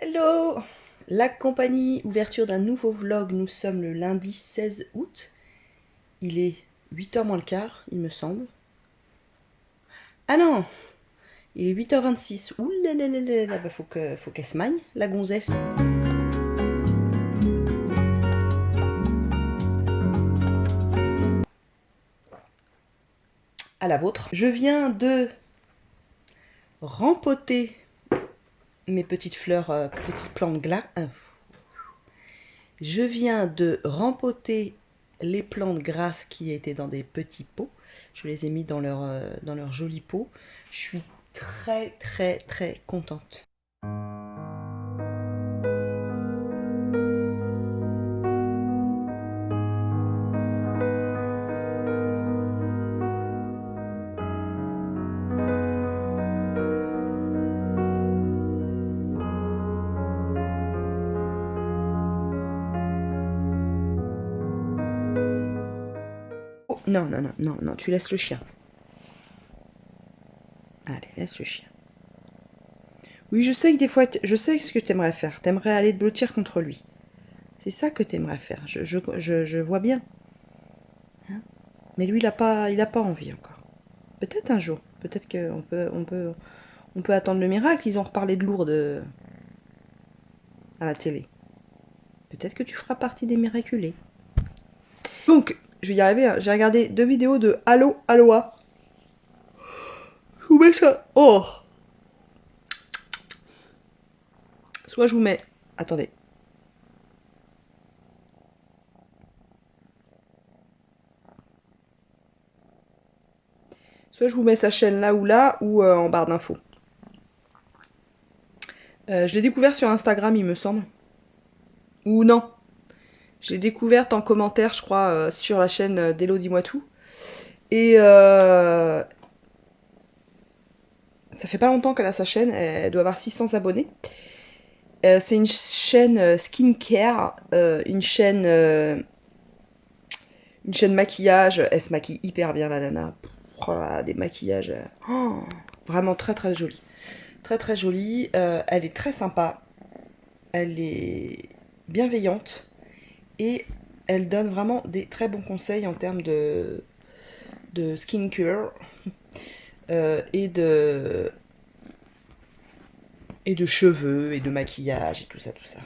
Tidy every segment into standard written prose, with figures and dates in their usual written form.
Hello! La compagnie, ouverture d'un nouveau vlog. Nous sommes le lundi 16 août. Il est 8h moins le quart, il me semble. Ah non! Il est 8h26. Ouh là là là là là, bah faut qu'elle se magne, la gonzesse. À la vôtre. Je viens de rempoter mes petites fleurs, petites plantes glaces. Je viens de rempoter les plantes grasses qui étaient dans des petits pots. Je les ai mis dans leur joli pot. Je suis très très très contente. Oh, non, non, non, non, non, tu laisses le chien. Allez, laisse le chien. Oui, je sais que des fois, je sais ce que tu aimerais faire. Tu aimerais aller te blottir contre lui. C'est ça que tu aimerais faire. Je vois bien. Hein. Mais lui, il a pas envie encore. Peut-être un jour. Peut-être on peut attendre le miracle. Ils ont reparlé de Lourdes à la télé. Peut-être que tu feras partie des miraculés. Donc, je vais y arriver. J'ai regardé 2 vidéos de Allo Aloha. Je vous mets ça. Oh! Soit je vous mets. Attendez. Soit je vous mets sa chaîne là ou en barre d'infos. Je l'ai découvert sur Instagram, il me semble. Ou non. Je l'ai découverte en commentaire, je crois, sur la chaîne d'Elodie Moitou. Et ça fait pas longtemps qu'elle a sa chaîne, elle doit avoir 600 abonnés. C'est une chaîne skincare, une chaîne maquillage. Elle se maquille hyper bien, la nana. Oh là, des maquillages. Oh, vraiment très très jolie. Très très jolie. Elle est très sympa. Elle est bienveillante. Et elle donne vraiment des très bons conseils en termes de skincare euh, et de et de cheveux et de maquillage et tout ça, tout ça.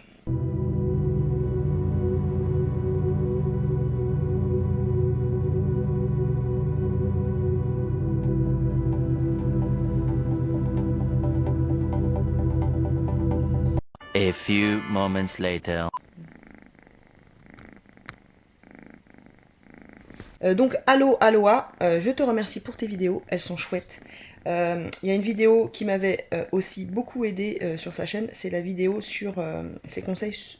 A few moments later. Donc, allo, Aloha, je te remercie pour tes vidéos, elles sont chouettes. Il y a une vidéo qui m'avait aussi beaucoup aidé sur sa chaîne, c'est la vidéo sur ses conseils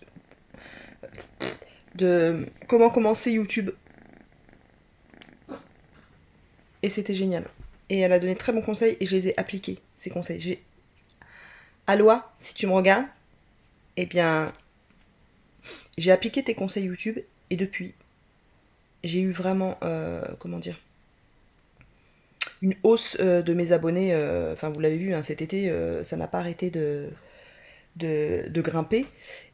de comment commencer YouTube. Et c'était génial. Et elle a donné de très bons conseils et je les ai appliqués, ces conseils. Aloha, si tu me regardes, eh bien, j'ai appliqué tes conseils YouTube et depuis, j'ai eu vraiment, comment dire, une hausse de mes abonnés. Enfin, vous l'avez vu, hein, cet été, ça n'a pas arrêté de grimper.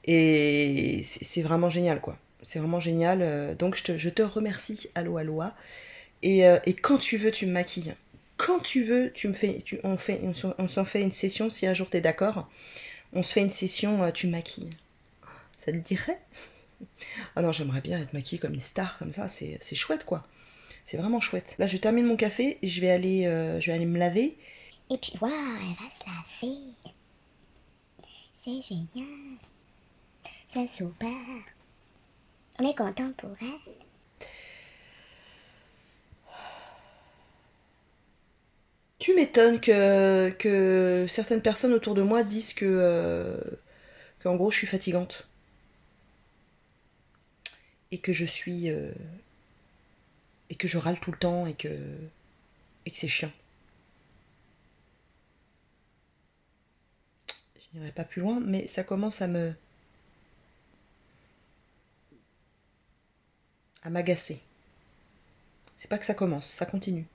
Et c'est vraiment génial, quoi. C'est vraiment génial. Donc, je te remercie, Allo Aloha. Et quand tu veux, tu me maquilles. Quand tu veux, on s'en fait une session, si un jour t'es d'accord. On se fait une session, tu me maquilles. Ça te dirait? Ah non, j'aimerais bien être maquillée comme une star, comme ça, c'est chouette, quoi. C'est vraiment chouette. Là, je termine mon café, et je vais aller me laver. Et puis, waouh, elle va se laver. C'est génial. C'est super. On est content pour elle. Tu m'étonnes que certaines personnes autour de moi disent qu'en gros, je suis fatigante. Et que je suis... et que je râle tout le temps et que c'est chiant. Je n'irai pas plus loin, mais ça commence à m'agacer. C'est pas que ça commence, ça continue.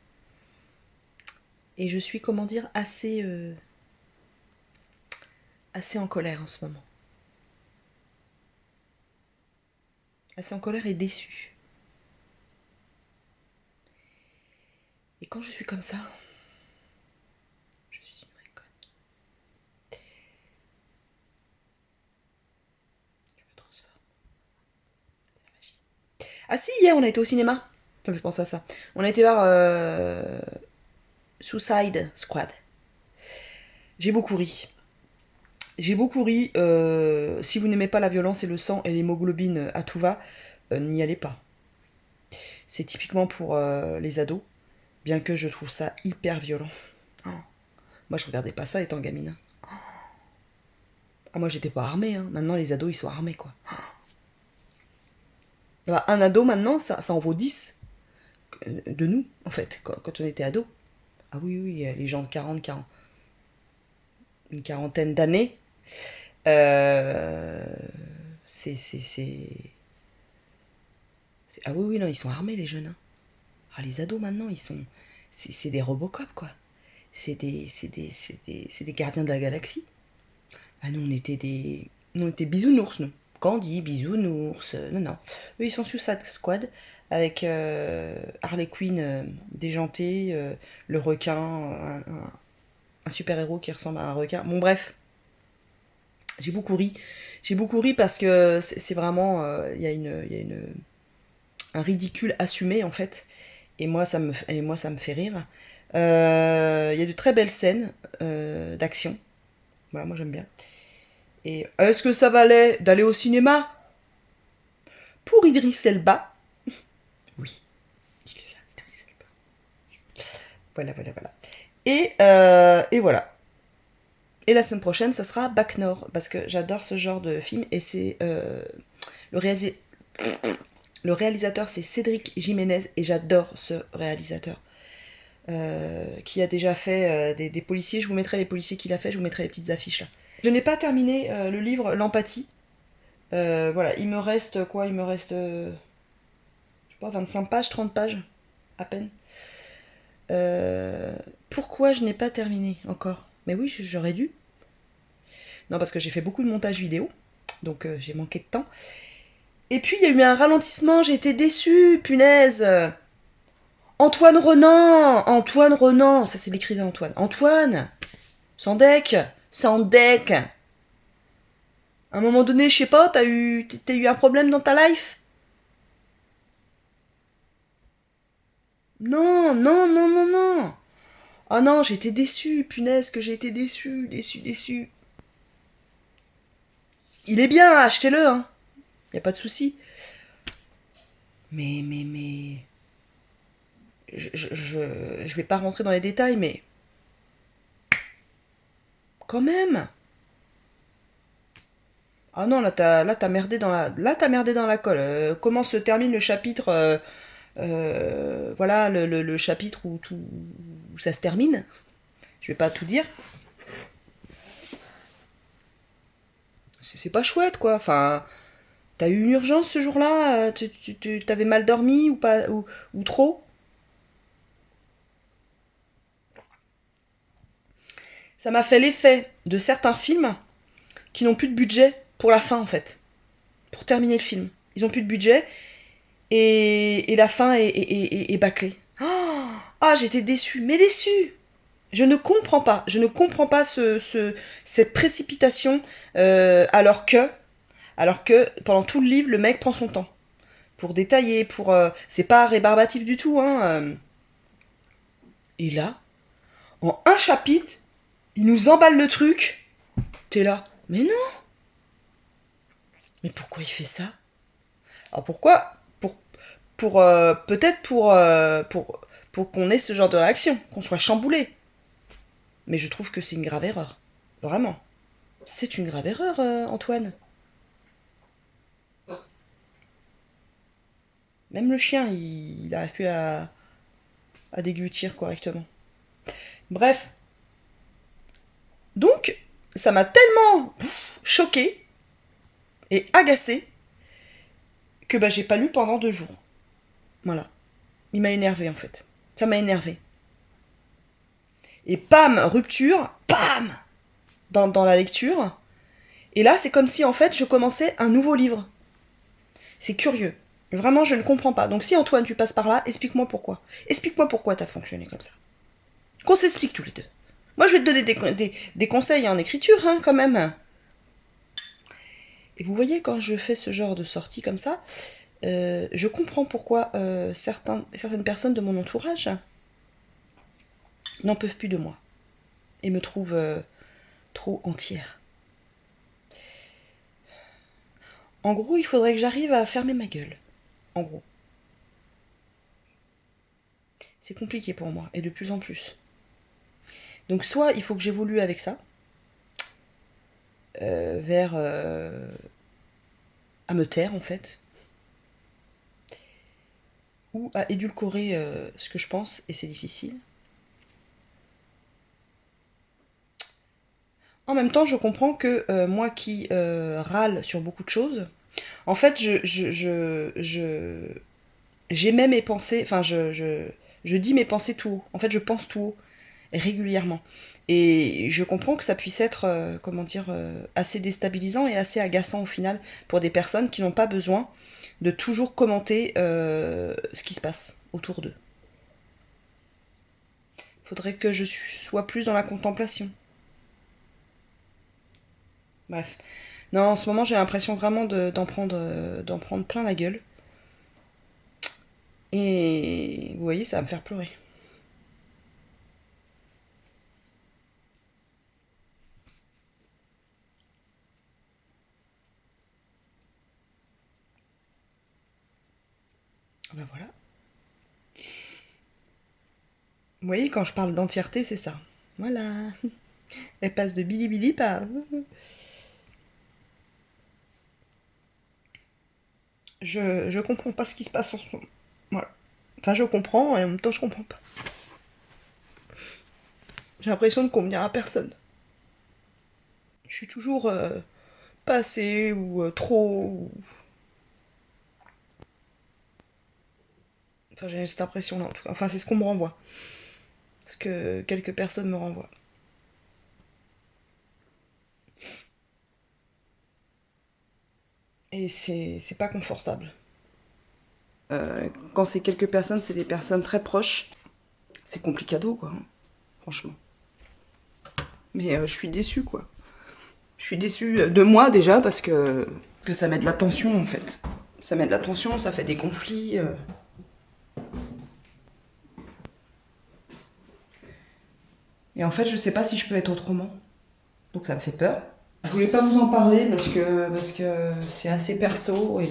Et je suis, comment dire, assez assez en colère en ce moment. Assez en colère et déçue. Et quand je suis comme ça, je suis une vraie conne. Je me transforme. C'est la magie. Ah si, hier on a été au cinéma. Ça me fait penser à ça. On a été voir Suicide Squad. J'ai beaucoup ri. J'ai beaucoup ri. Si vous n'aimez pas la violence et le sang et l'hémoglobine à tout va, n'y allez pas. C'est typiquement pour les ados, bien que je trouve ça hyper violent. Oh. Moi, je regardais pas ça étant gamine. Ah, moi, j'étais pas armée. Hein. Maintenant, les ados, ils sont armés, quoi. Bah, un ado, maintenant, ça en vaut 10 de nous, en fait, quand on était ado. Ah oui, oui, les gens de 40, une quarantaine d'années, euh, c'est... Ah oui, oui, non, ils sont armés, les jeunes. Hein. Ah, les ados, maintenant, ils sont... C'est des Robocop, quoi. C'est des gardiens de la galaxie. Ah, nous, on était bisounours, nous. Candy, bisounours. Non, non. Eux, ils sont Suicide Squad avec Harley Quinn déjantée, le requin, un super-héros qui ressemble à un requin. Bon, bref, j'ai beaucoup ri. J'ai beaucoup ri parce que c'est vraiment. Il y a un ridicule assumé, en fait. Et moi, ça me fait rire. Il y a de très belles scènes d'action. Voilà, moi, j'aime bien. Et est-ce que ça valait d'aller au cinéma pour Idriss Elba? Oui, il est là, Idriss Elba. Voilà, voilà, voilà. Et voilà. Et la semaine prochaine, ça sera Bac Nord, parce que j'adore ce genre de film, et c'est le, réalisa- le réalisateur, c'est Cédric Jiménez, et j'adore ce réalisateur. Qui a déjà fait des policiers. Je vous mettrai les policiers qu'il a fait, je vous mettrai les petites affiches là. Je n'ai pas terminé le livre L'Empathie. Voilà, il me reste quoi? Il me reste, je sais pas, 25 pages, 30 pages, à peine. Pourquoi je n'ai pas terminé encore? Mais oui, j'aurais dû. Non, parce que j'ai fait beaucoup de montage vidéo, donc j'ai manqué de temps. Et puis il y a eu un ralentissement, j'ai été déçue, punaise. Antoine Renan, ça c'est l'écrivain Antoine, Sandek, Sandek. À un moment donné, je sais pas, t'as eu un problème dans ta life? Non, non, non, non, non. Oh non, j'ai été déçue, punaise que j'ai été déçue, déçue, déçue. Il est bien, achetez-le, hein. Y a pas de souci. Mais... Je vais pas rentrer dans les détails, mais... Quand même. Ah non, là t'as merdé dans la colle. Comment se termine le chapitre voilà, le chapitre où ça se termine. Je vais pas tout dire. C'est pas chouette, quoi. Enfin, t'as eu une urgence ce jour-là? T'avais mal dormi ou pas, ou trop? Ça m'a fait l'effet de certains films qui n'ont plus de budget pour la fin, en fait. Pour terminer le film. Ils ont plus de budget et la fin est bâclée. Ah, j'étais déçue, mais déçue. Je ne comprends pas. Je ne comprends pas cette précipitation alors que pendant tout le livre, le mec prend son temps pour détailler, c'est pas rébarbatif du tout, hein. Et là, en un chapitre, il nous emballe le truc. T'es là. Mais non. Mais pourquoi il fait ça? Alors pourquoi? Peut-être pour qu'on ait ce genre de réaction, qu'on soit chamboulé. Mais je trouve que c'est une grave erreur. Vraiment. C'est une grave erreur, Antoine. Même le chien, il arrive plus à déglutir correctement. Bref. Donc, ça m'a tellement choqué et agacé que bah, j'ai pas lu pendant 2 jours. Voilà. Il m'a énervé en fait. Ça m'a énervé. Et pam, rupture, pam, dans la lecture. Et là, c'est comme si en fait je commençais un nouveau livre. C'est curieux. Vraiment, je ne comprends pas. Donc si Antoine, tu passes par là, explique-moi pourquoi. Explique-moi pourquoi t'as fonctionné comme ça. Qu'on s'explique tous les deux. Moi, je vais te donner des conseils en écriture, hein, quand même. Et vous voyez, quand je fais ce genre de sortie comme ça, je comprends pourquoi certaines personnes de mon entourage n'en peuvent plus de moi. Et me trouvent trop entière. En gros, il faudrait que j'arrive à fermer ma gueule. En gros. C'est compliqué pour moi, et de plus en plus. Donc soit il faut que j'évolue avec ça, vers à me taire en fait, ou à édulcorer ce que je pense, et c'est difficile. En même temps, je comprends que moi qui râle sur beaucoup de choses, en fait, j'émets mes pensées, enfin, je dis mes pensées tout haut. En fait, je pense tout haut, régulièrement. Et je comprends que ça puisse être, assez déstabilisant et assez agaçant au final pour des personnes qui n'ont pas besoin de toujours commenter ce qui se passe autour d'eux. Faudrait que je sois plus dans la contemplation. Bref. Non, en ce moment, j'ai l'impression vraiment d'en prendre plein la gueule. Et vous voyez, ça va me faire pleurer. Ben voilà. Vous voyez, quand je parle d'entièreté, c'est ça. Voilà. Elle passe de Bilibili par... Je comprends pas ce qui se passe en ce moment. Voilà. Enfin, je comprends et en même temps, je comprends pas. J'ai l'impression de convenir à personne. Je suis toujours pas assez ou trop. Enfin, j'ai cette impression-là en tout cas. Enfin, c'est ce qu'on me renvoie. Ce que quelques personnes me renvoient. Et c'est pas confortable. Quand c'est quelques personnes, c'est des personnes très proches. C'est complicado, quoi. Hein, franchement. Mais je suis déçue, quoi. Je suis déçue de moi, déjà, parce que ça met de la tension, en fait. Ça met de la tension, ça fait des conflits. Et en fait, je sais pas si je peux être autrement. Donc ça me fait peur. Je voulais pas vous en parler parce que c'est assez perso et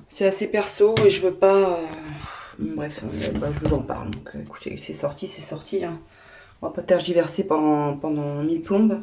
c'est assez perso et je veux pas. Bref, je vous en parle. Donc écoutez, c'est sorti, c'est sorti. Hein. On va pas tergiverser pendant 1000 plombes.